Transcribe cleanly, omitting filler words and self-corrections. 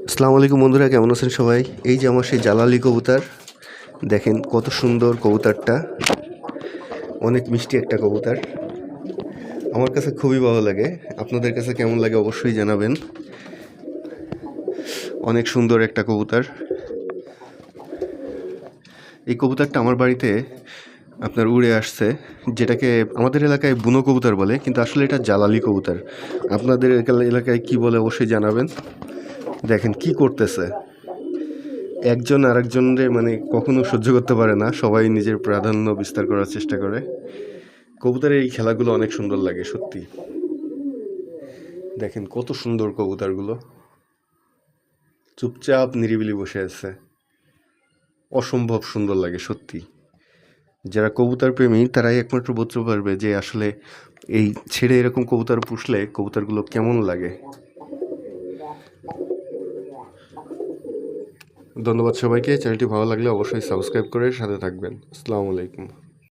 আসসালামু আলাইকুম বন্ধুরা, কেমন আছেন সবাই? এই যে আমার সেই জালালি কবুতর, দেখেন কত সুন্দর কবুতরটা। অনেক মিষ্টি একটা কবুতর, আমার কাছে খুবই ভালো লাগে। আপনাদের কাছে কেমন লাগে অবশ্যই জানাবেন। অনেক সুন্দর একটা কবুতর। এই কবুতরটা আমার বাড়িতে আপনার উড়ে আসছে, যেটাকে আমাদের এলাকায় বুনো কবুতর বলে, কিন্তু আসলে এটা জালালি কবুতর। আপনাদের এলাকায় কি বলে অবশ্যই জানাবেন। দেখেন কি করতেছে, একজন আরেকজনের মানে কখনো সহ্য করতে পারে না, সবাই নিজের প্রাধান্য বিস্তার করার চেষ্টা করে। কবুতরের এই খেলাগুলো অনেক সুন্দর লাগে সত্যি। দেখেন কত সুন্দর কবুতরগুলো চুপচাপ নিরিবিলি বসে আছে, অসম্ভব সুন্দর লাগে সত্যি। যারা কবুতর প্রেমী তারাই একমাত্র বুঝতে পারবে যে আসলে এই ছেড়ে এরকম কবুতর পুষলে কবুতরগুলো কেমন লাগে। ধন্যবাদ সবাইকে। চ্যানেলটি ভালো লাগলে অবশ্যই সাবস্ক্রাইব করে সাথে থাকবেন। আসসালামু আলাইকুম।